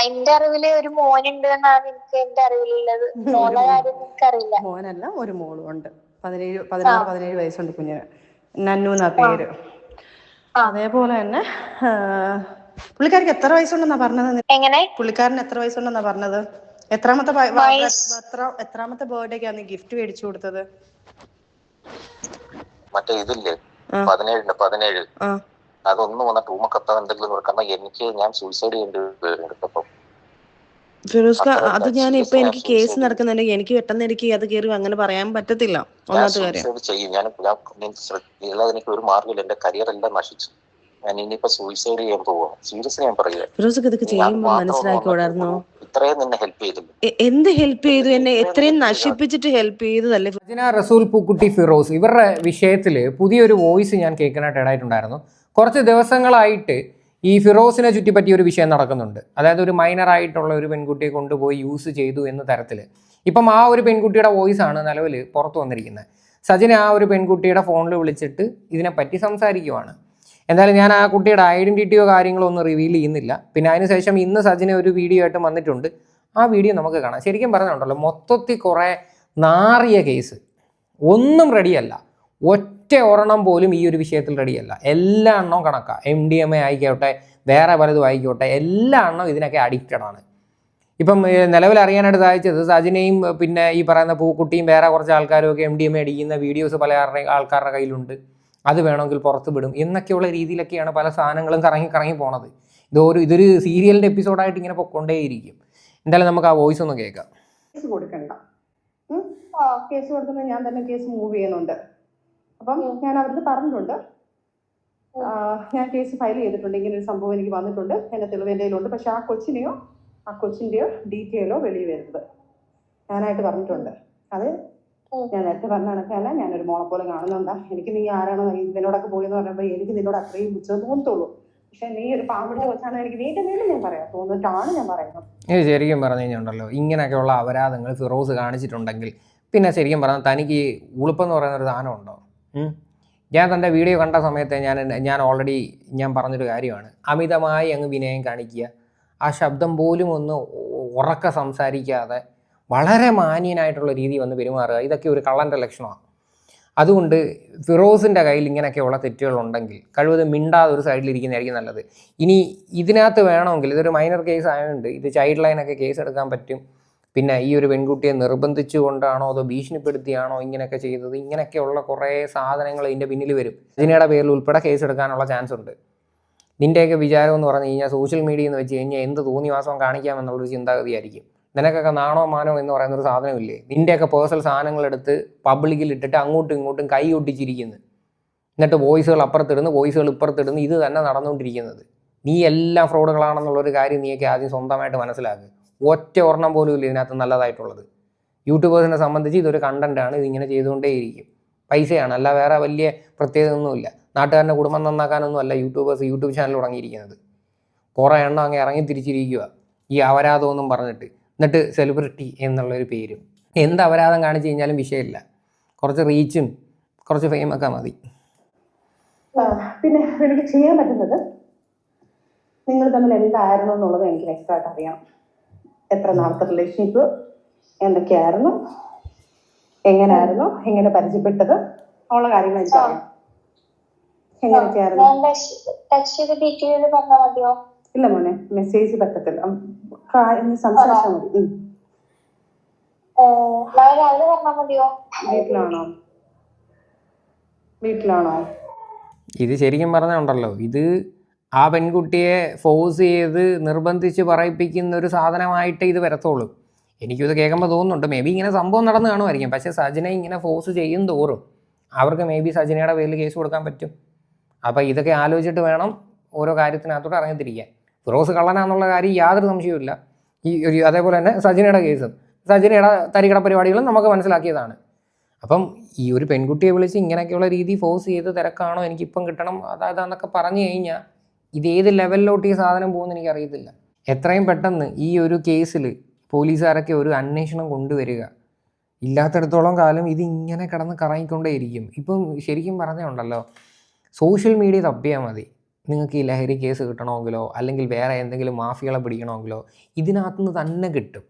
എന്റെ അറിവില് ഒരു മോനുണ്ട് എന്നാണ് എനിക്ക് എന്റെ അറിവിലുള്ളത്. മോനെ കാര്യം എനിക്കറിയില്ല. മോനല്ല, ഒരു മോളും ഉണ്ട്. 17 വയസ്സുണ്ട് കുഞ്ഞിന്. നന്നു എന്നാ പേര്. അതേപോലെ തന്നെ പുള്ളിക്കാരിക്ക് എത്ര വയസ്സുണ്ടെന്നാ പറഞ്ഞത്? എങ്ങനെ? പുള്ളിക്കാരന് എത്ര വയസ്സുണ്ടെന്നാ പറഞ്ഞത്? എത്രാമത്തെ ബർത്ത്ഡേക്കാണ് ഗിഫ്റ്റ് മേടിച്ചു കൊടുത്തത്? മറ്റേ ഇതില്ലേ 17 അതൊന്നും വന്നിട്ട് റൂമൊക്കെ എന്തെങ്കിലും കാരണം എനിക്ക് ഞാൻ സൂയിസൈഡ് ചെയ്യേണ്ടി വരുന്നുണ്ട്. ഫിറോസ്ക, അത് ഞാൻ ഇപ്പൊ എനിക്ക് കേസ് നടക്കുന്നുണ്ടെങ്കിൽ എനിക്ക് പെട്ടെന്ന് എനിക്ക് അത് കയറി അങ്ങനെ പറയാൻ പറ്റത്തില്ല. ഒന്നാമത്തെ കാര്യം എനിക്ക് ഒരു മാർഗ്ഗമില്ല. എന്റെ കരിയർ എല്ലാം നശിച്ചു. ഞാൻ ഇനിയിപ്പോ സൂയിസൈഡ് ചെയ്യാൻ പോവാണ്. സീരിയസ്ലി ഞാൻ പറയുക. ഫിറോസ്ക്ക് ഇതൊക്കെ ചെയ്യുമ്പോൾ മനസ്സിലാക്കിയോടായിരുന്നോ? ഇത്രയും നിന്നെ ഹെൽപ്പ് ചെയ്തില്ല. എന്ത് ഹെൽപ്പ് ചെയ്തു? എന്നെ എത്രയും നശിപ്പിച്ചിട്ട് ഹെൽപ്പ് ചെയ്തതല്ലേ. സജന, റസൂൽ, പൂക്കുട്ടി, ഫിറോസ് ഇവരുടെ വിഷയത്തിൽ പുതിയൊരു വോയിസ് ഞാൻ കേൾക്കാനായിട്ട് ഇടയായിട്ടുണ്ടായിരുന്നു. കുറച്ച് ദിവസങ്ങളായിട്ട് ഈ ഫിറോസിനെ ചുറ്റിപ്പറ്റിയ ഒരു വിഷയം നടക്കുന്നുണ്ട്. അതായത് ഒരു മൈനറായിട്ടുള്ള ഒരു പെൺകുട്ടിയെ കൊണ്ടുപോയി യൂസ് ചെയ്തു എന്ന തരത്തിൽ. ഇപ്പം ആ ഒരു പെൺകുട്ടിയുടെ വോയിസാണ് നിലവിൽ പുറത്തു വന്നിരിക്കുന്നത്. സജന ആ ഒരു പെൺകുട്ടിയുടെ ഫോണിൽ വിളിച്ചിട്ട് ഇതിനെപ്പറ്റി സംസാരിക്കുവാണ്. എന്തായാലും ഞാൻ ആ കുട്ടിയുടെ ഐഡൻറ്റിറ്റിയോ കാര്യങ്ങളോ ഒന്നും റിവീൽ ചെയ്യുന്നില്ല. പിന്നെ അതിനുശേഷം ഇന്ന് സജന ഒരു വീഡിയോ ആയിട്ട് വന്നിട്ടുണ്ട്. ആ വീഡിയോ നമുക്ക് കാണാം. ശരിക്കും പറഞ്ഞിട്ടുണ്ടല്ലോ, മൊത്തത്തിൽ കുറേ നാറിയ കേസ്. ഒന്നും റെഡിയല്ല. ഒറ്റ ഒരെണ്ണം പോലും ഈ ഒരു വിഷയത്തിൽ റെഡിയല്ല. എല്ലാ എണ്ണവും കണക്കാണ്. MDMA ആയിക്കോട്ടെ, വേറെ പലതും ആയിക്കോട്ടെ, എല്ലാ എണ്ണവും ഇതിനൊക്കെ അഡിക്റ്റഡ് ആണ്. ഇപ്പം നിലവിൽ അറിയാനായിട്ട് സാധിച്ചത് സജിനയും പിന്നെ ഈ പറയുന്ന പൂക്കുട്ടിയും വേറെ കുറച്ച് ആൾക്കാരും ഒക്കെ MDMA അടിക്കുന്ന വീഡിയോസ് പല ആൾക്കാരുടെ കയ്യിലുണ്ട്. അത് വേണമെങ്കിൽ പുറത്ത് വിടും എന്നൊക്കെയുള്ള രീതിയിലൊക്കെയാണ് പല സാധനങ്ങളും കറങ്ങി പോണത്. ഇതൊരു സീരിയലിൻ്റെ എപ്പിസോഡായിട്ട് ഇങ്ങനെ പൊക്കൊണ്ടേയിരിക്കും. എന്തായാലും നമുക്ക് ആ വോയിസ് ഒന്ന് കേൾക്കാം. കേസ് കൊടുക്കണ്ട, കേസ് കൊടുക്കുന്നത് ഞാൻ തന്നെ കേസ് മൂവ് ചെയ്യുന്നുണ്ട്. അപ്പം ഞാൻ അവർക്ക് പറഞ്ഞിട്ടുണ്ട്, ഞാൻ കേസ് ഫയൽ ചെയ്തിട്ടുണ്ട്, ഇങ്ങനെ ഒരു സംഭവം എനിക്ക് വന്നിട്ടുണ്ട്, എന്നെ തെളിവ് എൻ്റെ കയ്യിലുണ്ട്. പക്ഷെ ആ കൊച്ചിൻ്റെയോ ഡീറ്റെയിലോ വെളിയിൽ വരുന്നത് ഞാനായിട്ട് പറഞ്ഞിട്ടുണ്ട്. അത് ഞാൻ നേരത്തെ പറഞ്ഞ കണക്കല്ല, ഞാനൊരു മോളെ പോലെ കാണുന്നുണ്ടാ. എനിക്ക് നീ ആരാണോ ഇതിനോടൊക്കെ പോയെന്ന് പറഞ്ഞപ്പോൾ എനിക്ക് നിന്നോട് അത്രയും പുച്ഛം തോന്നത്തുള്ളൂ. പക്ഷെ നീ ഒരു പാമ്പിന്റെ കൊച്ചാണ്, എനിക്ക് വീണ്ടും ഞാൻ പറയാം, തോന്നിട്ടാണ് ഞാൻ പറയുന്നത്. ഇത് ശരിക്കും പറഞ്ഞു കഴിഞ്ഞുണ്ടല്ലോ, ഇങ്ങനെയൊക്കെയുള്ള അപരാധങ്ങൾ ഫിറോസ് കാണിച്ചിട്ടുണ്ടെങ്കിൽ പിന്നെ ശരിക്കും പറഞ്ഞാൽ തനിക്ക് ഉളുപ്പെന്ന് പറയുന്നൊരു സാധനം ഉണ്ടോ? ഞാൻ തൻ്റെ വീഡിയോ കണ്ട സമയത്ത് ഞാൻ ഓൾറെഡി പറഞ്ഞൊരു കാര്യമാണ്, അമിതമായി അങ്ങ് വിനയം കാണിക്കുക, ആ ശബ്ദം പോലും ഒന്ന് ഉറക്കെ സംസാരിക്കാതെ വളരെ മാന്യനായിട്ടുള്ള രീതി വന്ന് പെരുമാറുക, ഇതൊക്കെ ഒരു കള്ളൻ്റെ ലക്ഷണമാണ്. അതുകൊണ്ട് ഫിറോസിൻ്റെ കയ്യിൽ ഇങ്ങനെയൊക്കെയുള്ള തെറ്റുകളുണ്ടെങ്കിൽ കഴിവതും മിണ്ടാതെ ഒരു സൈഡിലിരിക്കുന്നതായിരിക്കും നല്ലത്. ഇനി ഇതിനകത്ത് വേണമെങ്കിൽ ഇതൊരു മൈനർ കേസ് ആയതുകൊണ്ട് ഇത് ചൈൽഡ് ലൈനൊക്കെ കേസ് എടുക്കാൻ പറ്റും. പിന്നെ ഈ ഒരു പെൺകുട്ടിയെ നിർബന്ധിച്ചു കൊണ്ടാണോ അതോ ഭീഷണിപ്പെടുത്തിയാണോ ഇങ്ങനെയൊക്കെ ചെയ്തത്, ഇങ്ങനെയൊക്കെയുള്ള കുറേ സാധനങ്ങൾ ഇതിൻ്റെ പിന്നിൽ വരും. ഇതിനയുടെ പേരിൽ ഉൾപ്പെടെ കേസ് എടുക്കാനുള്ള ചാൻസ് ഉണ്ട്. നിൻ്റെയൊക്കെ വിചാരം എന്ന് പറഞ്ഞു കഴിഞ്ഞാൽ സോഷ്യൽ മീഡിയ എന്ന് വെച്ച് കഴിഞ്ഞാൽ എന്ത് തോന്നിവാസം കാണിക്കാമെന്നുള്ളൊരു ചിന്താഗതിയായിരിക്കും. നിനക്കൊക്കെ നാണോ മാനോ എന്ന് പറയുന്നൊരു സാധനമില്ലേ? നിൻ്റെയൊക്കെ പേഴ്സണൽ സാധനങ്ങളെടുത്ത് പബ്ലിക്കിൽ ഇട്ടിട്ട് അങ്ങോട്ടും ഇങ്ങോട്ടും കൈ ഒട്ടിച്ചിരിക്കുന്നു, എന്നിട്ട് വോയിസുകൾ അപ്പുറത്തിടുന്നു, വോയിസുകൾ ഇപ്പുറത്തിടുന്നു. ഇത് തന്നെ നടന്നുകൊണ്ടിരിക്കുന്നത്. നീ എല്ലാം ഫ്രോഡുകളാണെന്നുള്ളൊരു കാര്യം നീയൊക്കെ ആദ്യം സ്വന്തമായിട്ട് മനസ്സിലാക്കുക. ഒറ്റ ഒരെണ്ണം പോലും ഇല്ല ഇതിനകത്ത് നല്ലതായിട്ടുള്ളത്. യൂട്യൂബേഴ്സിനെ സംബന്ധിച്ച് ഇതൊരു കണ്ടൻറ്റാണ്, ഇതിങ്ങനെ ചെയ്തുകൊണ്ടേയിരിക്കും. പൈസയാണ്, അല്ല വേറെ വലിയ പ്രത്യേകത ഒന്നുമില്ല. നാട്ടുകാരൻ്റെ കുടുംബം നന്നാക്കാനൊന്നും അല്ല യൂട്യൂബേഴ്സ് യൂട്യൂബ് ചാനൽ തുടങ്ങിയിരിക്കുന്നത്. കുറേ എണ്ണം അങ്ങ് ഇറങ്ങി തിരിച്ചിരിക്കുക ഈ അപരാധമൊന്നും പറഞ്ഞിട്ട്, എന്നിട്ട് സെലിബ്രിറ്റി എന്നുള്ളൊരു പേരും. എന്ത് അപരാധം കാണിച്ചു കഴിഞ്ഞാലും വിഷയമില്ല, കുറച്ച് റീച്ചും കുറച്ച് ഫെയിമൊക്കെ മതി. പിന്നെ എനിക്ക് ചെയ്യാൻ പറ്റുന്നത്, നിങ്ങൾ തമ്മിൽ എന്തായിരുന്നു എന്നുള്ളത് എനിക്ക് വ്യക്തമായിട്ട് അറിയണം. എത്ര നാളത്തെ റിലേഷൻഷിപ്പ്, എന്തൊക്കെയായിരുന്നു, എങ്ങനെയായിരുന്നു, എങ്ങനെ പരിചയപ്പെട്ടത് ഉള്ള കാര്യങ്ങൾ എനിക്കറിയാം. എങ്ങനെയൊക്കെയായിരുന്നു? ഇല്ല മോനെ, മെസ്സേജ് പറ്റത്തില്ല, സംസാരിച്ചാൽ മതി. വീട്ടിലാണോ? ഇത് ശരിക്കും പറഞ്ഞുണ്ടല്ലോ, ഇത് ആ പെൺകുട്ടിയെ ഫോഴ്സ് ചെയ്ത് നിർബന്ധിച്ച് പറയിപ്പിക്കുന്ന ഒരു സാധനമായിട്ട് ഇത് വരത്തുള്ളൂ. എനിക്കിത് കേൾക്കുമ്പോൾ തോന്നുന്നുണ്ട് മേ ബി ഇങ്ങനെ സംഭവം നടന്നു കാണുമായിരിക്കും. പക്ഷേ സജന ഇങ്ങനെ ഫോഴ്സ് ചെയ്യും തോറും അവർക്ക് മേ ബി സജനയുടെ പേരിൽ കേസ് കൊടുക്കാൻ പറ്റും. അപ്പോൾ ഇതൊക്കെ ആലോചിച്ചിട്ട് വേണം ഓരോ കാര്യത്തിനകത്തോട്ട് ഇറങ്ങിത്തിരിക്കാൻ. ഫിറോസ് കള്ളനാന്നുള്ള കാര്യം യാതൊരു സംശയവുമില്ല. അതേപോലെ തന്നെ സജനയുടെ കേസും സജനയുടെ തരികട പരിപാടികളും നമുക്ക് മനസ്സിലാക്കിയതാണ്. അപ്പം ഈ ഒരു പെൺകുട്ടിയെ വിളിച്ച് ഇങ്ങനെയൊക്കെയുള്ള രീതി ഫോഴ്സ് ചെയ്ത് തിരക്കാണോ എനിക്കിപ്പം കിട്ടണം അതാന്നൊക്കെ പറഞ്ഞു കഴിഞ്ഞാൽ ഇതേത് ലെവലിലോട്ട് ഈ സാധനം പോകുമെന്ന് എനിക്കറിയത്തില്ല. എത്രയും പെട്ടെന്ന് ഈ ഒരു കേസിൽ പോലീസുകാരൊക്കെ ഒരു അന്വേഷണം കൊണ്ടുവരിക. ഇല്ലാത്തിടത്തോളം കാലം ഇത് ഇങ്ങനെ കിടന്ന് കറങ്ങിക്കൊണ്ടേയിരിക്കും. ഇപ്പം ശരിക്കും പറഞ്ഞുണ്ടല്ലോ, സോഷ്യൽ മീഡിയ തപ്പിയാൽ മതി. നിങ്ങൾക്ക് ഈ ലഹരി കേസ് കിട്ടണമെങ്കിലോ അല്ലെങ്കിൽ വേറെ എന്തെങ്കിലും മാഫിയകളെ പിടിക്കണമെങ്കിലോ ഇതിനകത്തുനിന്ന് തന്നെ കിട്ടും.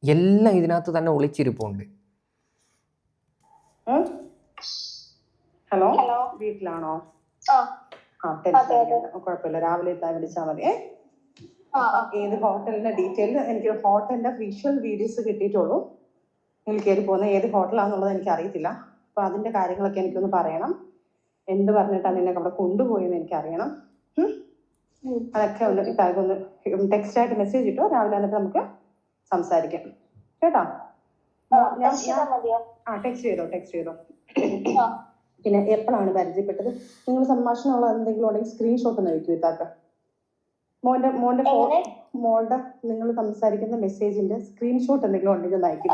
എല്ലാം ഇതിനകത്ത് തന്നെ ഒളിച്ചിരിപ്പുണ്ട്. Hello, hello. വീട്ടിലാണോ? ആ കുഴപ്പമില്ല, രാവിലെ എത്താൻ വിളിച്ചാൽ മതി. ആ ഏത് ഹോട്ടലിന്റെ ഡീറ്റെയിൽ, എനിക്ക് ഹോട്ടലിന്റെ വിഷ്വൽ വീഡിയോസ് കിട്ടിയിട്ടുള്ളൂ. നിങ്ങൾ കയറി പോകുന്ന ഏത് ഹോട്ടലാണെന്നുള്ളത് എനിക്ക് അറിയത്തില്ല. അപ്പൊ അതിന്റെ കാര്യങ്ങളൊക്കെ എനിക്കൊന്ന് പറയണം. എന്ത് പറഞ്ഞിട്ടാണ് നിന്നെ അവിടെ കൊണ്ടുപോയെന്ന് എനിക്ക് അറിയണം. അതൊക്കെ ഒന്ന് ഇതാകൊന്ന് ടെക്സ്റ്റ് ആയിട്ട് മെസ്സേജ് ഇട്ടോ, രാവിലെ എന്നിട്ട് നമുക്ക് സംസാരിക്കാം കേട്ടോ. ടെക്സ്റ്റ് ചെയ്തോ. പിന്നെ എപ്പോഴാണ് പരിചയപ്പെട്ടത്? നിങ്ങൾ സംഭാഷണമുള്ള എന്തെങ്കിലും ഉണ്ടെങ്കിൽ സ്ക്രീൻഷോട്ട് ഒന്ന് വെക്കൂ. ഇത്താക്ക മോളുടെ നിങ്ങൾ സംസാരിക്കുന്ന മെസ്സേജിന്റെ സ്ക്രീൻഷോട്ട് എന്തെങ്കിലും ഉണ്ടെങ്കിൽ അയക്കും.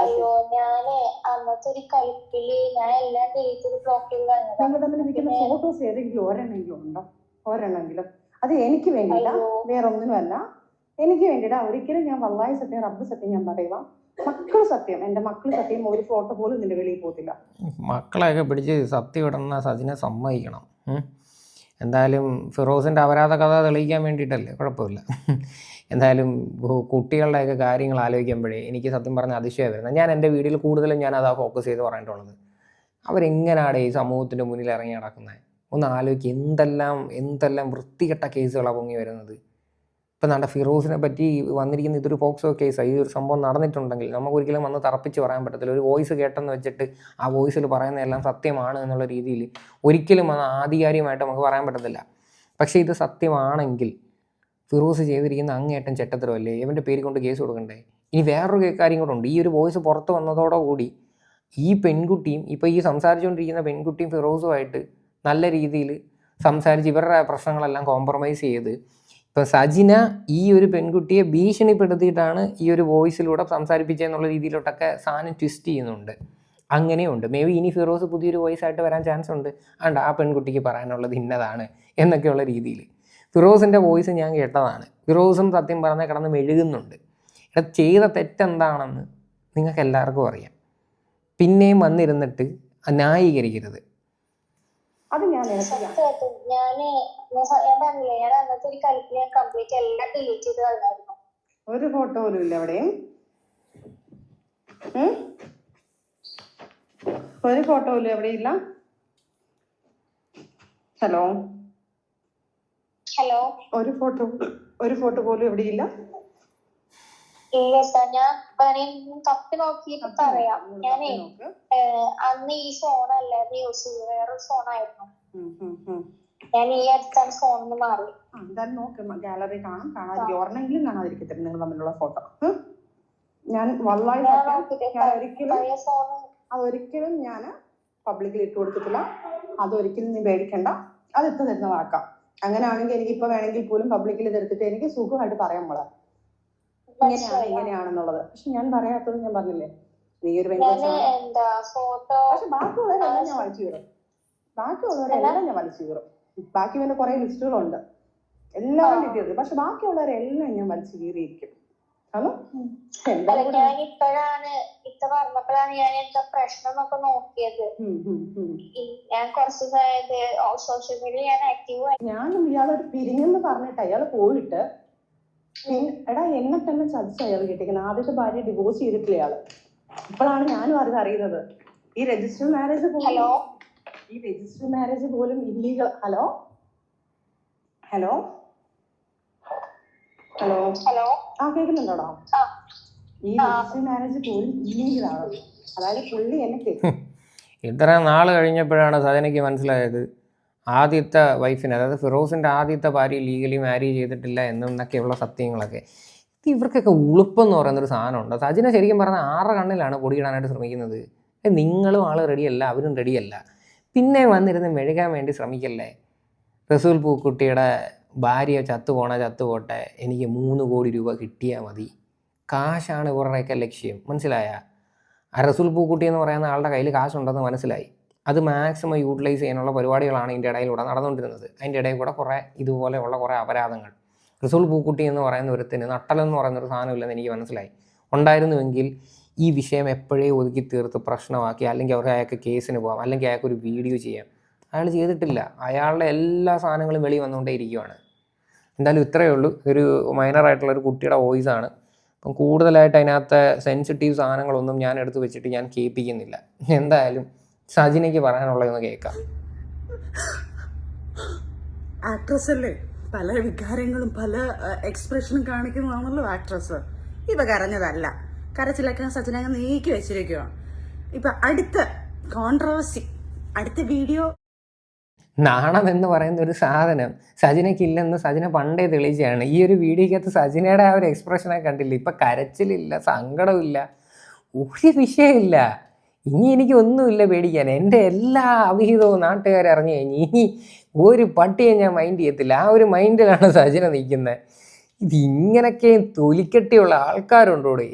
നിങ്ങൾ തമ്മിൽ നിൽക്കുന്ന ഫോട്ടോസ് ഏതെങ്കിലും ഒരെണ്ണെങ്കിലും ഉണ്ടോ? ഒരെണ്ണെങ്കിലും. അത് എനിക്ക് വേണ്ടിയിട്ടാ, വേറെ ഒന്നിനുമല്ല. എനിക്ക് വേണ്ടിയിട്ടാ. ഒരിക്കലും ഞാൻ വല്ലാഹി സത്യം, റബ്ബ് സത്യം ഞാൻ പറയുക, മക്കൾ സത്യം, എന്റെ മക്കൾ സത്യം, ഒരു ഫോട്ടോ പോലും നിന്റെ വെളിയിൽ പോകത്തില്ല. മക്കളെയൊക്കെ പിടിച്ച് സത്യം ഇടുന്ന സജിനെ സമ്മതിക്കണം. എന്തായാലും ഫിറോസിൻ്റെ അപരാധ കഥ തെളിയിക്കാൻ വേണ്ടിയിട്ടല്ലേ, കുഴപ്പമില്ല. എന്തായാലും കുട്ടികളുടെയൊക്കെ കാര്യങ്ങൾ ആലോചിക്കുമ്പോഴേ എനിക്ക് സത്യം പറഞ്ഞ അതിശയം വരുന്നത്. ഞാൻ എൻ്റെ വീഡിയോയിൽ കൂടുതലും ഞാൻ അതാ ഫോക്കസ് ചെയ്ത് പറഞ്ഞിട്ടുള്ളത്. അവരെങ്ങനെയാണ് ഈ സമൂഹത്തിൻ്റെ മുന്നിൽ ഇറങ്ങി നടക്കുന്നത്? ഒന്ന് ആലോചിക്കുക. എന്തെല്ലാം വൃത്തികെട്ട കേസുകളാണ് പൊങ്ങി വരുന്നത്. ഇപ്പം നമ്മുടെ ഫിറോസിനെ പറ്റി വന്നിരിക്കുന്ന ഇതൊരു പോക്സോ കേസാണ്. ഈ ഒരു സംഭവം നടന്നിട്ടുണ്ടെങ്കിൽ നമുക്കൊരിക്കലും വന്ന് തറപ്പിച്ച് പറയാൻ പറ്റത്തില്ല. ഒരു വോയിസ് കേട്ടെന്ന് വെച്ചിട്ട് ആ വോയിസിൽ പറയുന്നതെല്ലാം സത്യമാണ് എന്നുള്ള രീതിയിൽ ഒരിക്കലും അത് ആധികാരികമായിട്ട് നമുക്ക് പറയാൻ പറ്റത്തില്ല. പക്ഷേ ഇത് സത്യമാണെങ്കിൽ ഫിറോസ് ചെയ്തിരിക്കുന്ന അങ്ങേയറ്റം ചെറ്റത്തരമല്ലേ? ഇവൻ്റെ പേര് കൊണ്ട് കേസ് കൊടുക്കണ്ടേ? ഇനി വേറൊരു കാര്യം കൂടെ ഉണ്ട്. ഈ ഒരു വോയിസ് പുറത്ത് വന്നതോടുകൂടി ഈ പെൺകുട്ടിയും ഇപ്പോൾ ഈ സംസാരിച്ചുകൊണ്ടിരിക്കുന്ന പെൺകുട്ടിയും ഫിറോസുമായിട്ട് നല്ല രീതിയിൽ സംസാരിച്ച് ഇവരുടെ പ്രശ്നങ്ങളെല്ലാം കോംപ്രമൈസ് ചെയ്ത് ഇപ്പം സജിന ഈ ഒരു പെൺകുട്ടിയെ ഭീഷണിപ്പെടുത്തിയിട്ടാണ് ഈ ഒരു വോയിസിലൂടെ സംസാരിപ്പിച്ചതെന്നുള്ള രീതിയിലോട്ടൊക്കെ സാധനം ട്വിസ്റ്റ് ചെയ്യുന്നുണ്ട്. അങ്ങനെയുണ്ട്. മേ ബി ഇനി ഫിറോസ് പുതിയൊരു വോയിസ് ആയിട്ട് വരാൻ ചാൻസ് ഉണ്ട്. ആ പെൺകുട്ടിക്ക് പറയാനുള്ളത് ഇന്നതാണ് എന്നൊക്കെയുള്ള രീതിയിൽ. ഫിറോസിൻ്റെ വോയിസ് ഞാൻ കേട്ടതാണ്. ഫിറോസും സത്യം പറഞ്ഞാൽ കിടന്ന് മെഴുകുന്നുണ്ട്. ചെയ്ത തെറ്റെന്താണെന്ന് നിങ്ങൾക്ക് എല്ലാവർക്കും അറിയാം. പിന്നെയും വന്നിരുന്നിട്ട് ന്യായീകരിക്കരുത്. അത് ഞാൻ ഒരു ഫോട്ടോ പോലും ഇല്ല എവിടെയും. ഒരു ഫോട്ടോ പോലും എവിടെയില്ല. ഹലോ, ഒരു ഫോട്ടോ പോലും എവിടെയില്ല. ഇല്ല സാർ, ഞാൻ തപ്പി നോക്കിയിട്ട് പറയാം. ഞാനേ അന്ന് ഈ ഫോണല്ലാതെ യൂസ് ചെയ്തത്, വേറൊരു ഫോണായിരുന്നു. ഞാൻ ഈ അടുത്താണ് ഫോണിന് മാറി. എന്തായാലും നോക്ക്, ഗാലറി കാണാതിരിക്കും, കാണാതിരിക്കത്തില്ല നിങ്ങൾ തമ്മിലുള്ള ഫോട്ടോ. ഞാൻ വല്ലാഹി അതൊരിക്കലും ഞാൻ പബ്ലിക്കിൽ ഇട്ട് കൊടുത്തിട്ടില്ല. അതൊരിക്കലും നീ പേടിക്കണ്ട. അത് ഇട്ട് തരുന്ന വാക്കാം. അങ്ങനെയാണെങ്കിൽ എനിക്കിപ്പോ വേണമെങ്കിൽ പോലും പബ്ലിക്കിൽ ഇതെടുത്തിട്ട് എനിക്ക് സുഖമായിട്ട് പറയാൻ മോളെ ഇങ്ങനെയാണെന്നുള്ളത്. പക്ഷെ ഞാൻ പറയാത്തത് ഞാൻ പറഞ്ഞില്ലേ, നീ ഒരു പക്ഷെ ബാക്കിയുള്ളവരെല്ലാം ഞാൻ വലിച്ചു കീറും. ബാക്കി പിന്നെ കുറെ ലിസ്റ്റുകളുണ്ട്, എല്ലാം ഡീറ്റെയിൽസ്. പക്ഷെ ബാക്കിയുള്ളവരെല്ലാം ഞാൻ വലിച്ചു കീറിയിരിക്കും. ഞാനിപ്പോഴാണ് പറഞ്ഞപ്പോഴാണ് ഞാൻ എന്താ പ്രശ്നം എന്നൊക്കെ നോക്കിയത്. ഞാൻ കുറച്ച് സോഷ്യൽ മീഡിയ ഞാൻ ആക്റ്റീവ്. ഞാൻ ഇയാളൊരു പിരിഞ്ഞെന്ന് പറഞ്ഞിട്ട് അയാൾ പോയിട്ട് എടാ എന്നെ തന്നെ ചതിച്ച അയാൾ കിട്ടിയിരിക്കുന്നത്. ആദ്യത്തെ ഭാര്യ ഡിവോഴ്സ് ചെയ്തിട്ടില്ല അയാള്. ഇപ്പോഴാണ് ഞാനും അത് അറിയുന്നത്. ഈ രജിസ്റ്റർ മാരേജ് പോലും ഇല്ലീഗൽ. ഹലോ കേൾക്കുന്നുണ്ടോടാ? ഈ രജിസ്റ്റർ മാരേജ് പോലും ഇല്ലീഗലാണ്. അതായത് പുള്ളി എന്നെ ഇത്ര നാൾ കഴിഞ്ഞപ്പോഴാണ് സജനയ്ക്ക് മനസ്സിലായത് ആദ്യത്തെ വൈഫിനെ, അതായത് ഫിറോസിൻ്റെ ആദ്യത്തെ ഭാര്യ ലീഗലി മാരി ചെയ്തിട്ടില്ല എന്നൊക്കെയുള്ള സത്യങ്ങളൊക്കെ. ഇവർക്കൊക്കെ ഉളുപ്പെന്ന് പറയുന്നൊരു സാധനമുണ്ട്. സജിന ശരിക്കും പറഞ്ഞാൽ 6 കണ്ണിലാണ് പൊടിയിടാനായിട്ട് ശ്രമിക്കുന്നത്. നിങ്ങളും ആൾ റെഡിയല്ല, അവരും റെഡിയല്ല. പിന്നെ വന്നിരുന്ന് മെഴുകാൻ വേണ്ടി ശ്രമിക്കല്ലേ. റസൂൽ പൂക്കുട്ടിയുടെ ഭാര്യ ചത്തുപോട്ടെ, എനിക്ക് 3 കോടി രൂപ കിട്ടിയാൽ മതി. കാശാണ് ഇവരുടെയൊക്കെ ലക്ഷ്യം, മനസ്സിലായ? ആ റസൂൽ പൂക്കുട്ടി എന്ന് പറയുന്ന ആളുടെ കയ്യിൽ കാശുണ്ടെന്ന് മനസ്സിലായി. അത് മാക്സിമം യൂട്ടിലൈസ് ചെയ്യാനുള്ള പരിപാടികളാണ് ഇതിൻ്റെ ഇടയിലൂടെ നടന്നുകൊണ്ടിരുന്നത്. അതിൻ്റെ ഇടയിൽ കൂടെ കുറേ ഇതുപോലെയുള്ള കുറേ അപരാധങ്ങൾ. റസൂൽ പൂക്കുട്ടി എന്ന് പറയുന്ന ഒരുത്തിന് നട്ടലെന്ന് പറയുന്നൊരു സാധനമില്ലെന്ന് എനിക്ക് മനസ്സിലായി. ഉണ്ടായിരുന്നുവെങ്കിൽ ഈ വിഷയം എപ്പോഴേ ഒതുക്കി തീർത്ത് പ്രശ്നമാക്കി, അല്ലെങ്കിൽ അയാൾക്ക് കേസിന് പോകാം, അല്ലെങ്കിൽ അയാൾക്കൊരു വീഡിയോ ചെയ്യാം. അയാൾ ചെയ്തിട്ടില്ല. അയാളുടെ എല്ലാ സാധനങ്ങളും വെളി വന്നുകൊണ്ടേ ഇരിക്കുവാണ്. എന്തായാലും ഇത്രയേ ഉള്ളൂ. ഒരു മൈനറായിട്ടുള്ള ഒരു കുട്ടിയുടെ വോയിസ് ആണ്. അപ്പം കൂടുതലായിട്ട് അതിനകത്ത് സെൻസിറ്റീവ് സാധനങ്ങളൊന്നും ഞാൻ എടുത്ത് വെച്ചിട്ട് ഞാൻ കേൾപ്പിക്കുന്നില്ല. എന്തായാലും സജിനയ്ക്ക് പറയാനുള്ളതെന്ന് കേൾക്കാം. ആക്ട്രസ് അല്ലേ, പല വികാരങ്ങളും പല എക്സ്പ്രഷനും കാണിക്കുന്നതാണല്ലോ ആക്ട്രസ്. ഇവ കരഞ്ഞതല്ല, കരച്ചിലൊക്കെ സജിന നീക്കി വെച്ചിരിക്കുകയാണ്. ഇപ്പൊ അടുത്ത കോൺട്രവേഴ്സി, അടുത്ത വീഡിയോ. നാണം എന്ന് പറയുന്ന ഒരു സാധനം സജിനയ്ക്കില്ലെന്ന് സജിന പണ്ടേ തെളിയിച്ചാണ്. ഈ ഒരു വീഡിയോക്കകത്ത് സജിനയുടെ ആ ഒരു എക്സ്പ്രഷനെ കണ്ടില്ല. ഇപ്പം കരച്ചിലില്ല, സങ്കടമില്ല, ഒരു വിഷയമില്ല. ഇനി എനിക്ക് ഒന്നുമില്ല പേടിക്കാൻ. എൻ്റെ എല്ലാ അവിഹിതവും നാട്ടുകാരെ അറിഞ്ഞു കഴിഞ്ഞ് ഇനി ഒരു പട്ടിയെ ഞാൻ മൈൻഡ് ചെയ്യത്തില്ല. ആ ഒരു മൈൻഡിലാണ് സജിന നിൽക്കുന്നത്. ഇതിങ്ങനൊക്കെ തൊലിക്കെട്ടിയുള്ള ആൾക്കാരുണ്ടോടെ.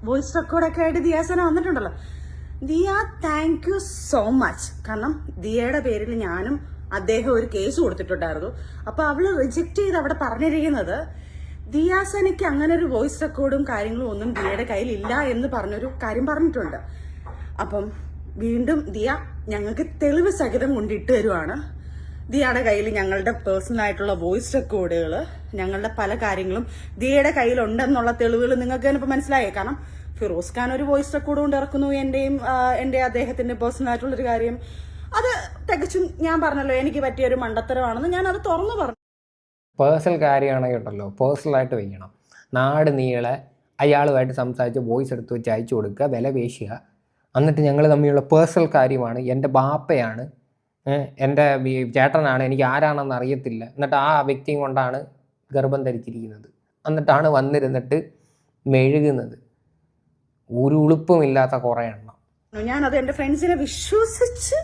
വോയിസ് റെക്കോർഡൊക്കെ ആയിട്ട് ദിയാസന വന്നിട്ടുണ്ടല്ലോ. Diya, thank you so much. കാരണം ദിയയുടെ പേരിൽ ഞാനും അദ്ദേഹം ഒരു കേസ് കൊടുത്തിട്ടുണ്ടായിരുന്നു. അപ്പൊ അവള് റിജക്ട് ചെയ്ത് അവിടെ പറഞ്ഞിരിക്കുന്നത് ദിയാസനയ്ക്ക് അങ്ങനെ ഒരു വോയിസ് റെക്കോർഡും കാര്യങ്ങളും ഒന്നും ദിയയുടെ കയ്യിൽ ഇല്ല എന്ന് പറഞ്ഞൊരു കാര്യം പറഞ്ഞിട്ടുണ്ട്. അപ്പം വീണ്ടും ദിയ ഞങ്ങൾക്ക് തെളിവ് സഹിതം കൊണ്ടിട്ട് തരുവാണ്. ദിയയുടെ കയ്യിൽ ഞങ്ങളുടെ പേഴ്സണൽ ആയിട്ടുള്ള വോയിസ് റെക്കോർഡുകൾ, ഞങ്ങളുടെ പല കാര്യങ്ങളും ദിയയുടെ കയ്യിലുണ്ടെന്നുള്ള തെളിവുകൾ നിങ്ങൾക്ക് തന്നെ ഇപ്പൊ മനസ്സിലായേ. കാരണം ഫിറോസ് ഖാൻ ഒരു വോയിസ് റെക്കോർഡ് കൊണ്ട് ഇറക്കുന്നു, എൻ്റെ അദ്ദേഹത്തിന്റെ പേഴ്സണൽ ആയിട്ടുള്ളൊരു കാര്യം. അത് തികച്ചും ഞാൻ പറഞ്ഞല്ലോ എനിക്ക് പറ്റിയൊരു മണ്ടത്തരമാണെന്ന് ഞാൻ അത് തുറന്നു പറഞ്ഞു. പേഴ്സണൽ കാര്യമാണെങ്കിൽ ഉണ്ടല്ലോ, പേഴ്സണലായിട്ട് വയ്ക്കണം. നാട് നീളെ അയാളുമായിട്ട് സംസാരിച്ച് വോയിസ് എടുത്ത് വെച്ച് അയച്ചു കൊടുക്കുക, വില പേശുക. എന്നിട്ട് ഞങ്ങൾ തമ്മിലുള്ള പേഴ്സണൽ കാര്യമാണ്, എൻ്റെ ബാപ്പയാണ്, എൻ്റെ ചേട്ടനാണ്, എനിക്ക് ആരാണെന്ന് അറിയത്തില്ല, എന്നിട്ട് ആ വ്യക്തിയും കൊണ്ടാണ് ഗർഭം ധരിച്ചിരിക്കുന്നത്, എന്നിട്ടാണ് വന്നിരുന്നിട്ട് മെഴുകുന്നത്. ഒരു ഉളുപ്പുമില്ലാത്ത കുറേ എണ്ണം. ഞാനത് എൻ്റെ ഫ്രണ്ട്സിനെ വിശ്വസിച്ച്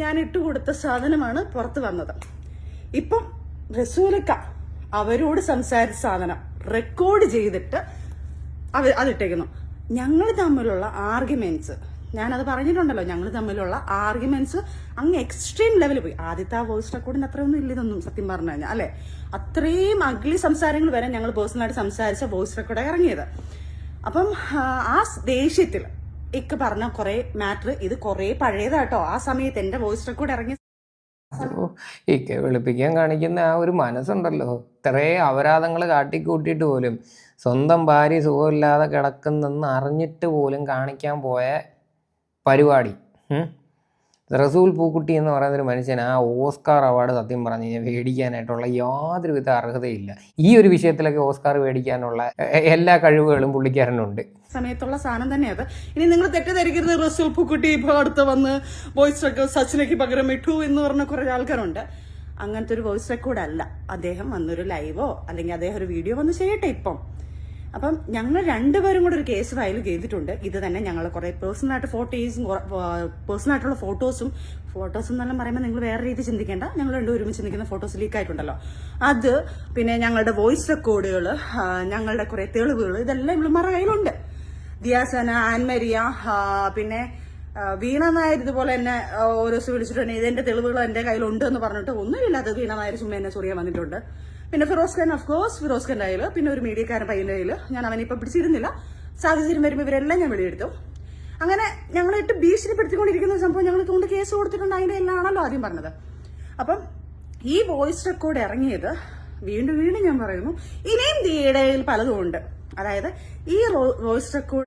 ഞാൻ ഇട്ടുകൊടുത്ത സാധനമാണ് പുറത്ത് വന്നത്. ഇപ്പം റസൂലക്ക അവരോട് സംസാരിച്ച സാധനം റെക്കോർഡ് ചെയ്തിട്ട് അതിട്ടേക്കുന്നു. ഞങ്ങൾ തമ്മിലുള്ള ആർഗ്യുമെന്റ്സ്, ഞാനത് പറഞ്ഞിട്ടുണ്ടല്ലോ, ഞങ്ങൾ തമ്മിലുള്ള ആർഗ്യുമെന്റ്സ് അങ്ങ് എക്സ്ട്രീം ലെവലിൽ പോയി. ആദ്യത്തെ ആ വോയിസ് റെക്കോർഡിന് അത്രയൊന്നും ഇല്ലതൊന്നും സത്യം പറഞ്ഞു കഴിഞ്ഞാൽ, അല്ലെ? അത്രയും അഗ്ലി സംസാരങ്ങൾ വരെ ഞങ്ങൾ പേഴ്സണലായിട്ട് സംസാരിച്ച വോയിസ് റെക്കോർഡ് ഇറങ്ങിയത്. അപ്പം ആ ദേഷ്യത്തിൽ ഇക്ക് പറഞ്ഞ കുറെ മാറ്റർ, ഇത് കുറെ പഴയതാട്ടോ. ആ സമയത്ത് എന്റെ വോയിസ് റെക്കോർഡ് ഇറങ്ങിയ ഇക്കെ വെളുപ്പിക്കാൻ കാണിക്കുന്ന ആ ഒരു മനസ്സുണ്ടല്ലോ, ഇത്രയും അപരാധങ്ങൾ കാട്ടിക്കൂട്ടിയിട്ട് പോലും സ്വന്തം ഭാര്യ സുഖമില്ലാതെ കിടക്കുന്നെന്ന് അറിഞ്ഞിട്ട് പോലും കാണിക്കാൻ പോയ പരിപാടി. റസൂൽ പൂക്കുട്ടി എന്ന് പറയുന്നൊരു മനുഷ്യൻ ആ ഓസ്കാർ അവാർഡ് സത്യം പറഞ്ഞു കഴിഞ്ഞാൽ മേടിക്കാനായിട്ടുള്ള യാതൊരുവിധ അർഹതയില്ല. ഈ ഒരു വിഷയത്തിലൊക്കെ ഓസ്കാർ മേടിക്കാനുള്ള എല്ലാ കഴിവുകളും പുള്ളിക്കാരനുണ്ട്. സമയത്തുള്ള സാധനം തന്നെയത്. ഇനി നിങ്ങൾ തെറ്റിദ്ധരിക്കരുത്, റസൂൽ പൂക്കുട്ടി ഇപ്പോൾ അടുത്ത് വന്ന് വോയിസ് റെക്കോർഡ് സച്ചിനയ്ക്ക് പകരം ഇട്ടു എന്ന് പറഞ്ഞ കുറെ ആൾക്കാരുണ്ട്. അങ്ങനത്തെ ഒരു വോയിസ് റെക്കോർഡ് അല്ല. അദ്ദേഹം വന്നൊരു ലൈവോ അല്ലെങ്കിൽ അദ്ദേഹം ഒരു വീഡിയോ വന്ന് ചെയ്യട്ടെ ഇപ്പം. അപ്പം ഞങ്ങൾ രണ്ടുപേരും കൂടെ ഒരു കേസ് ഫയൽ ചെയ്തിട്ടുണ്ട്. ഇത് തന്നെ ഞങ്ങൾ കുറെ പേഴ്സണലായിട്ട് പേഴ്സണലായിട്ടുള്ള ഫോട്ടോസും എന്നെല്ലാം പറയുമ്പോൾ നിങ്ങൾ വേറെ രീതി ചിന്തിക്കേണ്ട. ഞങ്ങൾ രണ്ടും ഒരുമിച്ച് നിൽക്കുന്ന ഫോട്ടോസ് ലീക്ക് ആയിട്ടുണ്ടല്ലോ, അത് പിന്നെ ഞങ്ങളുടെ വോയിസ് റെക്കോർഡുകൾ, ഞങ്ങളുടെ കുറെ തെളിവുകൾ, ഇതെല്ലാം ഇവളുമാരുടെ കയ്യിലുണ്ട്. ദിയാസന, ആൻമരിയ, പിന്നെ വീണ നായർ ഇതുപോലെ എന്നെ ഓരോ ദിവസം വിളിച്ചിട്ടുണ്ട്, ഇതെന്റെ തെളിവുകൾ എന്റെ കയ്യിലുണ്ട് എന്ന് പറഞ്ഞിട്ട് ഒന്നുമില്ലാത്തത് വീണ നായർ ചുമ്മാ എന്നെ ചൊറിയാൻ വന്നിട്ടുണ്ട്. പിന്നെ ഫിറോസ് ഖാൻ, ഓഫ്കോഴ്സ് ഫിറോസ് ഖാൻ്റെ കയ്യിൽ, പിന്നെ ഒരു മീഡിയക്കാരൻ പയ്യൻ്റെ കയ്യിൽ. ഞാൻ അവനിപ്പോൾ പിടിച്ചിരുന്നില്ല, സാഹചര്യം വരുമ്പോൾ ഇവരെല്ലാം ഞാൻ വെളിയെടുത്തു. അങ്ങനെ ഞങ്ങളിട്ട് ഭീഷണിപ്പെടുത്തിക്കൊണ്ടിരിക്കുന്ന സംഭവം ഞങ്ങൾ കൊണ്ട് കേസ് കൊടുത്തിട്ടുണ്ട്. അതിൻ്റെ എല്ലാം ആണല്ലോ ആദ്യം പറഞ്ഞത്. അപ്പം ഈ വോയിസ് റെക്കോർഡ് ഇറങ്ങിയത് വീണ്ടും ഞാൻ പറയുന്നു, ഇനിയും ഇടയിൽ പലതും ഉണ്ട്. അതായത് ഈ വോയിസ് റെക്കോർഡ്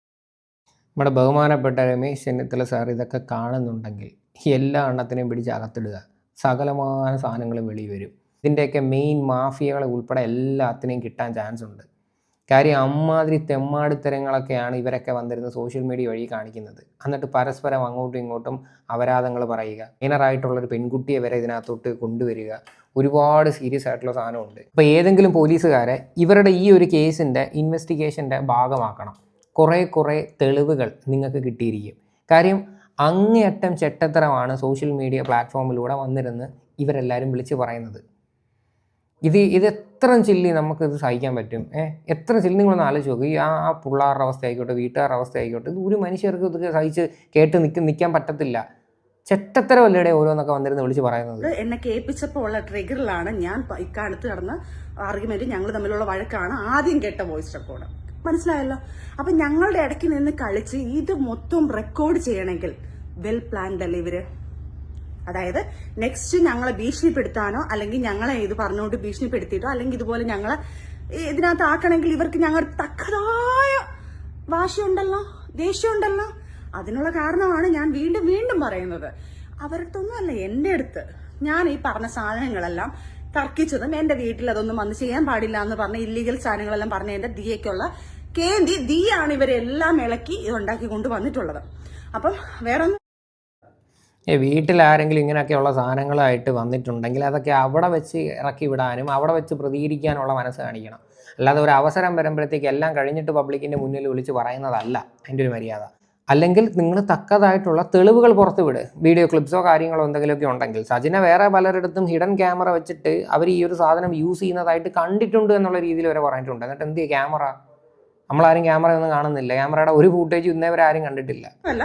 നമ്മുടെ ബഹുമാനപ്പെട്ട രമേശ് ചെന്നിത്തല സാർ ഇതൊക്കെ കാണുന്നുണ്ടെങ്കിൽ എല്ലാ എണ്ണത്തിനെയും പിടിച്ച് അകത്തിടുക. സകലമായ സാധനങ്ങളും വെളി വരും. ഇതിൻ്റെയൊക്കെ മെയിൻ മാഫിയകളെ ഉൾപ്പെടെ എല്ലാത്തിനെയും കിട്ടാൻ ചാൻസ് ഉണ്ട്. കാര്യം അമ്മാതിരി തെമ്മാടിത്തരങ്ങളൊക്കെയാണ് ഇവരൊക്കെ വന്നിരുന്ന സോഷ്യൽ മീഡിയ വഴി കാണിക്കുന്നത്. എന്നിട്ട് പരസ്പരം അങ്ങോട്ടും ഇങ്ങോട്ടും അപരാധങ്ങൾ പറയുക, മൈനറായിട്ടുള്ളൊരു പെൺകുട്ടിയെ വരെ ഇതിനകത്തോട്ട് കൊണ്ടുവരിക. ഒരുപാട് സീരിയസ് ആയിട്ടുള്ള സാധനമുണ്ട്. അപ്പോൾ ഏതെങ്കിലും പോലീസുകാരെ ഇവരുടെ ഈ ഒരു കേസിൻ്റെ ഇൻവെസ്റ്റിഗേഷൻ്റെ ഭാഗമാക്കണം. കുറേ തെളിവുകൾ നിങ്ങൾക്ക് കിട്ടിയിരിക്കും. കാര്യം അങ്ങേയറ്റം ചെറ്റത്തരമാണ് സോഷ്യൽ മീഡിയ പ്ലാറ്റ്ഫോമിലൂടെ വന്നിരുന്ന് ഇവരെല്ലാവരും വിളിച്ച് പറയുന്നത്. ഇത് എത്ര ചില്ലി നമുക്കിത് സഹിക്കാൻ പറ്റും? എത്ര ചില്ലി നിങ്ങളൊന്ന് ആലോചിച്ച് നോക്കും. ഈ ആ പിള്ളേരുടെ അവസ്ഥ ആയിക്കോട്ടെ, വീട്ടുകാരുടെ അവസ്ഥ ആയിക്കോട്ടെ, ഇത് ഒരു മനുഷ്യർക്ക് ഇതൊക്കെ സഹിച്ച് കേട്ട് നിൽക്കാൻ പറ്റത്തില്ല. ചെറ്റത്തരമല്ലേടെ ഓരോന്നൊക്കെ വന്നിരുന്ന് വിളിച്ച് പറയുന്നത്. എന്നെ കേൾപ്പിച്ചപ്പോൾ ഉള്ള ട്രിഗറിലാണ് ഞാൻ ഇക്കാലത്ത് നടന്ന ആർഗ്യുമെന്റ്, ഞങ്ങൾ തമ്മിലുള്ള വഴക്കാണ് ആദ്യം കേട്ട വോയിസ് റെക്കോർഡ്. മനസ്സിലായല്ലോ? അപ്പൊ ഞങ്ങളുടെ ഇടയ്ക്ക് നിന്ന് കളിച്ച് ഇത് മൊത്തം റെക്കോർഡ് ചെയ്യണമെങ്കിൽ വെൽ പ്ലാൻഡ് അല്ലേ ഇവര്? അതായത് നെക്സ്റ്റ് ഞങ്ങളെ ഭീഷണിപ്പെടുത്താനോ അല്ലെങ്കിൽ ഞങ്ങളെ ഇത് പറഞ്ഞുകൊണ്ട് ഭീഷണിപ്പെടുത്തിയിട്ടോ അല്ലെങ്കിൽ ഇതുപോലെ ഞങ്ങളെ ഇതിനകത്ത് ആക്കണമെങ്കിൽ ഇവർക്ക് ഞങ്ങളുടെ തക്കതായ വാശിയുണ്ടല്ലോ, ദേഷ്യമുണ്ടല്ലോ. അതിനുള്ള കാരണമാണ് ഞാൻ വീണ്ടും വീണ്ടും പറയുന്നത്. അവരടുത്തൊന്നുമല്ല, എൻ്റെ അടുത്ത് ഞാൻ ഈ പറഞ്ഞ സാധനങ്ങളെല്ലാം തർക്കിച്ചതും എന്റെ വീട്ടിൽ അതൊന്നും വന്ന് ചെയ്യാൻ പാടില്ല എന്ന് പറഞ്ഞ ഇല്ലീഗൽ സാധനങ്ങളെല്ലാം പറഞ്ഞ എന്റെ ദിയയ്ക്കുള്ള കേന്ദ്രി ദിയാണ് ഇവരെല്ലാം ഇളക്കി ഇതുണ്ടാക്കി കൊണ്ടുവന്നിട്ടുള്ളത്. അപ്പം വേറെ വീട്ടിൽ ആരെങ്കിലും ഇങ്ങനെയൊക്കെയുള്ള സാധനങ്ങളായിട്ട് വന്നിട്ടുണ്ടെങ്കിൽ അതൊക്കെ അവിടെ വെച്ച് ഇറക്കി വിടാനും അവിടെ വെച്ച് പ്രതികരിക്കാനുള്ള മനസ്സ് കാണിക്കണം. അല്ലാതെ ഒരു അവസരം വരുമ്പോഴത്തേക്ക് എല്ലാം കഴിഞ്ഞിട്ട് പബ്ലിക്കിൻ്റെ മുന്നിൽ വിളിച്ച് പറയുന്നതല്ല അതിൻ്റെ ഒരു മര്യാദ. അല്ലെങ്കിൽ നിങ്ങൾ തക്കതായിട്ടുള്ള തെളിവുകൾ പുറത്ത് വിട്, വീഡിയോ ക്ലിപ്സോ കാര്യങ്ങളോ എന്തെങ്കിലുമൊക്കെ ഉണ്ടെങ്കിൽ. സജിനെ വേറെ പലരിടത്തും ഹിഡൻ ക്യാമറ വെച്ചിട്ട് അവർ ഈ ഒരു സാധനം യൂസ് ചെയ്യുന്നതായിട്ട് കണ്ടിട്ടുണ്ട് എന്നുള്ള രീതിയിൽ വരെ പറഞ്ഞിട്ടുണ്ട്. എന്നിട്ട് എന്ത് ക്യാമറ, നമ്മളാരും ക്യാമറ ഒന്നും കാണുന്നില്ല, ക്യാമറയുടെ ഒരു ഫൂട്ടേജ് ഇന്നേവരെ ആരും കണ്ടിട്ടില്ല. അല്ല,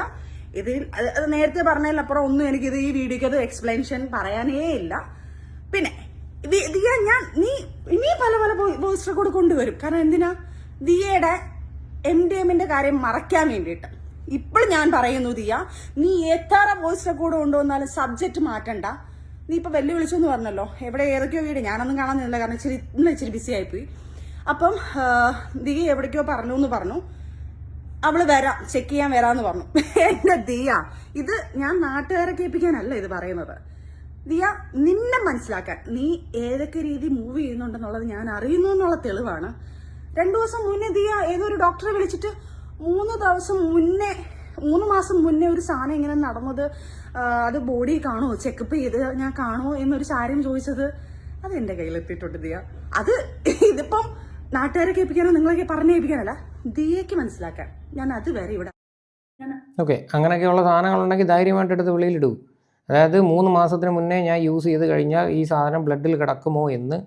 ഇത് അത് നേരത്തെ പറഞ്ഞതിലപ്പുറം ഒന്നും എനിക്കിത് ഈ വീഡിയോക്ക് അത് എക്സ്പ്ലനേഷൻ പറയാനേ ഇല്ല. പിന്നെ ദിയ നീ പല പല വോയിസ് റെക്കോർഡ് കൊണ്ടുവരും. കാരണം എന്തിനാ? ദിയയുടെ MDMന്റെ കാര്യം മറയ്ക്കാൻ വേണ്ടിയിട്ട്. ഇപ്പോൾ ഞാൻ പറയുന്നു ദിയ, നീ എത്ര വോയിസ് റെക്കോർഡ് കൊണ്ടുവന്നാലും സബ്ജക്റ്റ് മാറ്റണ്ട. നീ ഇപ്പൊ വെല്ലുവിളിച്ചെന്ന് പറഞ്ഞല്ലോ, എവിടെ ഏതൊക്കെയോ വീട് ഞാനൊന്നും കാണാനില്ല, കാരണം ഇച്ചിരി ബിസി ആയിപ്പോയി. അപ്പം ദിയ എവിടേക്കോ പറഞ്ഞു എന്ന് പറഞ്ഞു, അവള് വരാം, ചെക്ക് ചെയ്യാൻ വരാന്ന് പറഞ്ഞു. എന്റെ ദിയ, ഇത് ഞാൻ നാട്ടുകാരെ കേൾപ്പിക്കാനല്ല ഇത് പറയുന്നത്. ദിയ, നിന്നെ മനസ്സിലാക്കാൻ, നീ ഏതൊക്കെ രീതി മൂവ് ചെയ്യുന്നുണ്ടെന്നുള്ളത് ഞാൻ അറിയുന്നു എന്നുള്ള തെളിവാണ്. 2 ദിവസം മുന്നേ ദിയ ഏതൊരു ഡോക്ടറെ വിളിച്ചിട്ട് 3 മാസം മുന്നേ ഒരു സാധനം ഇങ്ങനെ നടന്നത്, അത് ബോഡി കാണുമോ, ചെക്കപ്പ് ചെയ്ത് ഞാൻ കാണുമോ എന്നൊരു കാര്യം ചോദിച്ചത്, അത് എന്റെ കയ്യിലെത്തിയിട്ടുണ്ട് ദിയ. അത് ഇതിപ്പം നാട്ടുകാരെ കേൾപ്പിക്കാനോ നിങ്ങളൊക്കെ പറഞ്ഞു കേൾപ്പിക്കാനല്ല, ദിയയ്ക്ക് മനസ്സിലാക്കാൻ. ഞാൻ അതുവരെ ഇവിടെ ഓക്കെ. അങ്ങനെയൊക്കെയുള്ള സാധനങ്ങളുണ്ടെങ്കിൽ ധൈര്യമായിട്ട് എടുത്ത് വെളിയിലിടൂ. അതായത് 3 മാസത്തിന് മുന്നേ ഞാൻ യൂസ് ചെയ്ത് കഴിഞ്ഞാൽ ഈ സാധനം ബ്ലഡിൽ കിടക്കുമോ എന്ന്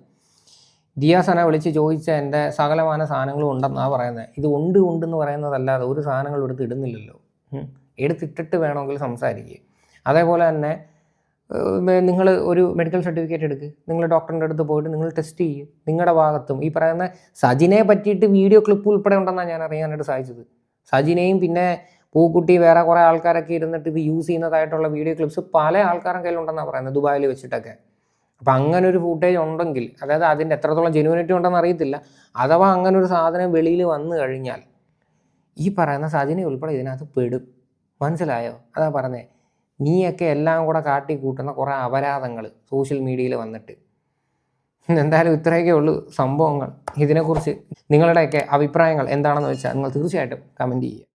ദിയാസന വിളിച്ച് ചോദിച്ച എൻ്റെ സകലമാന സാധനങ്ങളും ഉണ്ടെന്നാണ് പറയുന്നത്. ഇത് ഉണ്ടെന്ന് പറയുന്നതല്ലാതെ ഒരു സാധനങ്ങൾ എടുത്ത് ഇടുന്നില്ലല്ലോ. എടുത്തിട്ടിട്ട് വേണമെങ്കിൽ സംസാരിക്കുക. അതേപോലെ തന്നെ നിങ്ങൾ ഒരു മെഡിക്കൽ സർട്ടിഫിക്കറ്റ് എടുക്കുക, നിങ്ങൾ ഡോക്ടറിൻ്റെ അടുത്ത് പോയിട്ട് നിങ്ങൾ ടെസ്റ്റ് ചെയ്യുക. നിങ്ങളുടെ ഭാഗത്തും ഈ പറയുന്ന സജിനെ പറ്റിയിട്ട് വീഡിയോ ക്ലിപ്പ് ഉൾപ്പെടെ ഉണ്ടെന്നാണ് ഞാൻ അറിയാനായിട്ട് സാധിച്ചത്. സജിനെയും പിന്നെ പൂക്കുട്ടി വേറെ കുറേ ആൾക്കാരൊക്കെ ഇരുന്നിട്ട് ഇത് യൂസ് ചെയ്യുന്നതായിട്ടുള്ള വീഡിയോ ക്ലിപ്സ് പല ആൾക്കാരുടെ കയ്യിലുണ്ടെന്നാണ് പറയുന്നത്, ദുബായിൽ വെച്ചിട്ടൊക്കെ. അപ്പം അങ്ങനെ ഒരു ഫൂട്ടേജ് ഉണ്ടെങ്കിൽ, അതായത് അതിൻ്റെ എത്രത്തോളം ജെനുവിനിറ്റി ഉണ്ടെന്ന് അറിയത്തില്ല, അഥവാ അങ്ങനെ ഒരു സാധനം വെളിയിൽ വന്നു കഴിഞ്ഞാൽ ഈ പറയുന്ന സജിനെ ഉൾപ്പെടെ ഇതിനകത്ത് പെടും. മനസ്സിലായോ? അതാ പറഞ്ഞേ, നീയൊക്കെ എല്ലാം കൂടെ കാട്ടി കൂട്ടുന്ന കുറേ അപരാധങ്ങൾ സോഷ്യൽ മീഡിയയിൽ വന്നിട്ട്. എന്തായാലും ഇത്രയൊക്കെ ഉള്ളൂ സംഭവങ്ങൾ. ഇതിനെക്കുറിച്ച് നിങ്ങളുടെയൊക്കെ അഭിപ്രായങ്ങൾ എന്താണെന്ന് വെച്ചാൽ നിങ്ങൾ തീർച്ചയായിട്ടും കമൻറ്റ് ചെയ്യുക.